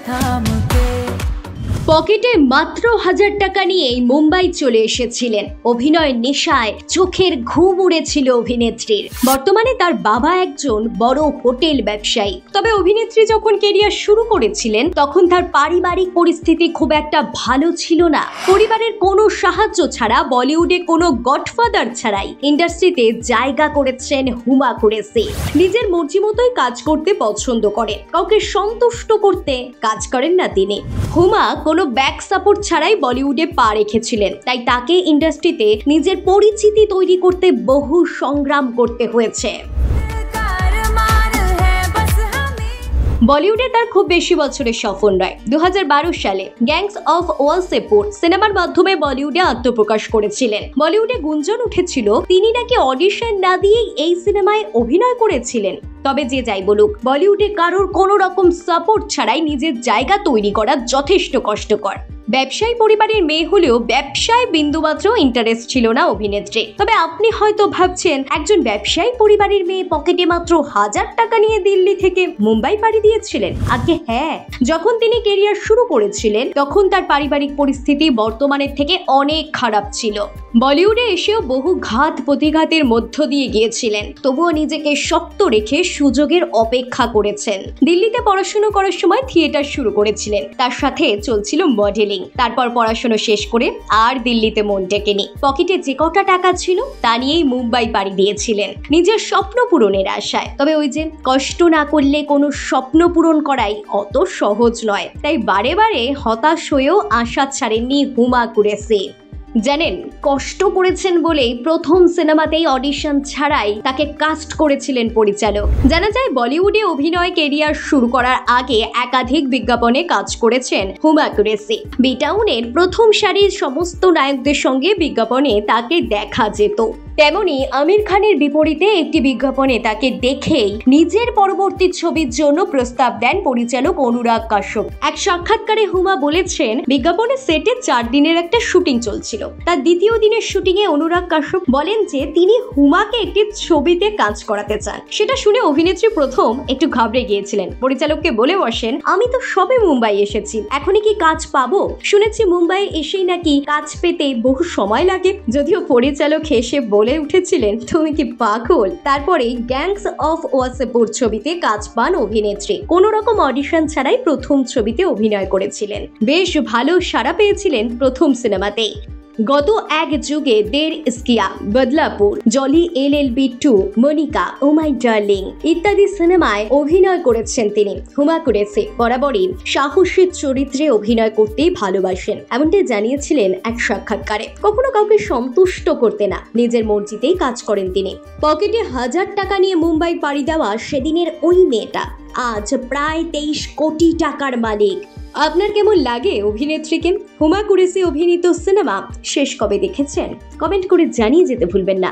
थाम के। পকেটে মাত্র 1000 টাকা নিয়েই মুম্বাই চলে এসেছিলেন। অভিনয় নেশায় চোখের ঘুম উড়েছিল অভিনেত্রীর। বর্তমানে তার বাবা একজন বড় হোটেল ব্যবসায়ী। তবে অভিনেত্রী যখন কেরিয়ার শুরু করেছিলেন তখন তার পারিবারিক পরিস্থিতি খুব একটা ভালো ছিল না। পরিবারের কোনো সাহায্য ছাড়া, বলিউডে কোনো গডফাদার ছাড়াই ইন্ডাস্ট্রিতে জায়গা করেছেন হুমা কুরেশি। নিজের মর্জি মতোই কাজ করতে পছন্দ করেন, কাউকে সন্তুষ্ট করতে কাজ করেন না তিনি। হুমা কোনো ব্যাক সাপোর্ট ছাড়াই বলিউডে পা রেখেছিলেন, তাই তাকে ইন্ডাস্ট্রিতে নিজের পরিচিতি তৈরি করতে বহু সংগ্রাম করতে হয়েছে। বলিউডে তার খুব বেশি বছরের সফর নয়। 2012 সালে গ্যাংস অফ ওয়াসেপুর সিনেমার মাধ্যমে বলিউডে আত্মপ্রকাশ করেছিলেন। বলিউডে গুঞ্জন উঠেছিল তিনি নাকি অডিশন না দিয়েই এই সিনেমায় অভিনয় করেছিলেন। তবে যে যাই বলুক, বলিউডে কারোর কোনো রকম সাপোর্ট ছাড়াই নিজের জায়গা তৈরি করা যথেষ্ট কষ্টকর। ব্যবসায়ী পরিবারের মেয়ে হলেও ব্যবসায় বিন্দুমাত্র ইন্টারেস্ট ছিল না অভিনেত্রী। তবে আপনি হয়তো ভাবছেন, একজন ব্যবসায়ী পরিবারের মেয়ে পকেটে মাত্র 1000 টাকা নিয়ে দিল্লি থেকে মুম্বাই পাড়ি দিয়েছিলেন? আগে হ্যাঁ, যখন তিনি কেরিয়ার শুরু করেছিলেন তখন তার পারিবারিক পরিস্থিতি বর্তমানের থেকে অনেক খারাপ ছিল। বলিউডে এসেও বহু ঘাত প্রতিঘাতের মধ্য দিয়ে গিয়েছিলেন, তবুও নিজেকে শক্ত রেখে সুযোগের অপেক্ষা করেছেন। দিল্লিতে পড়াশোনা করার সময় থিয়েটার শুরু করেছিলেন, তার সাথে চলছিল মডেলিং। তারপর পড়াশোনা শেষ করে আর দিল্লিতে মন টেকেনি। পকেটে যে কটা টাকা ছিল তা নিয়েই মুম্বাই পাড়ি দিয়েছিলেন নিজের স্বপ্ন পূরণের আশায়। তবে ওই যে, কষ্ট না করলে কোনো স্বপ্ন পূরণ করাই অত সহজ নয়। তাই বারে বারে হতাশ হয়েও আশা ছাড়েননি হুমা কুরেশি। জানেন, কষ্ট করেছেন বলেই প্রথম সিনেমাতেই অডিশন ছাড়াই তাকে কাস্ট করেছিলেন পরিচালক। জানা যায়, বলিউডে অভিনয় কেরিয়ার শুরু করার আগে একাধিক বিজ্ঞাপনে কাজ করেছেন হুমা কুরেশি। বিটাউনের প্রথম সারির সমস্ত নায়কদের সঙ্গে বিজ্ঞাপনে তাকে দেখা যেত। তেমনি আমির খানের বিপরীতে একটি বিজ্ঞাপনে তাকে দেখেই নিজের পরবর্তী ছবির জন্য প্রস্তাব দেন পরিচালক অনুরাগ কাশ্যপ। এক সাক্ষাৎকারে হুমা বলেছেন, বিজ্ঞাপনের সেটে 4 দিনের একটা শুটিং চলছিল। তার দ্বিতীয় দিনের শুটিং এ অনুরাগ কাশ্যপ বলেন যে তিনি হুমাকে একটি ছবিতে কাজ করাতে চান। সেটা শুনে অভিনেত্রী প্রথম একটু ঘাবড়ে গিয়েছিলেন। পরিচালককে বলে বসেন, আমি তো সবে মুম্বাই এসেছি, এখনই কি কাজ পাবো? শুনেছি মুম্বাই এসেই নাকি কাজ পেতে বহু সময় লাগে। যদিও পরিচালক হেসে বলে উঠেছিলেন, তুমি কি পাগল? তারপরে গ্যাংস অফ ওয়াসেপুর ছবিতে কাজ পান অভিনেত্রী। কোনো রকম অডিশন ছাড়াই প্রথম ছবিতে অভিনয় করেছিলেন। বেশ ভালো সাড়া পেয়েছিলেন প্রথম সিনেমাতেই। গত এক যুগে দের Ishqiya, Badlapur, Jolly LLB 2, Monica, O My Darling ইত্যাদি সিনেমায় অভিনয় করেছেন তিনি। হুমা কুরেশি বরাবরই সাহসী চরিত্রে অভিনয় করতেই ভালোবাসেন, এমনটাই জানিয়েছিলেন এক সাক্ষাৎকারে। কখনো কাউকে সন্তুষ্ট করতে না, নিজের মর্জিতেই কাজ করেন তিনি। পকেটে 1000 টাকা নিয়ে মুম্বাই পাড়ি দেওয়া সেদিনের ওই মেয়েটা আজ প্রায় 23 কোটি টাকার মালিক। আপনার কেমন লাগে অভিনেত্রীকে? হুমা কুরেশি অভিনীত সিনেমা শেষ কবে দেখেছেন? কমেন্ট করে জানিয়ে যেতে ভুলবেন না।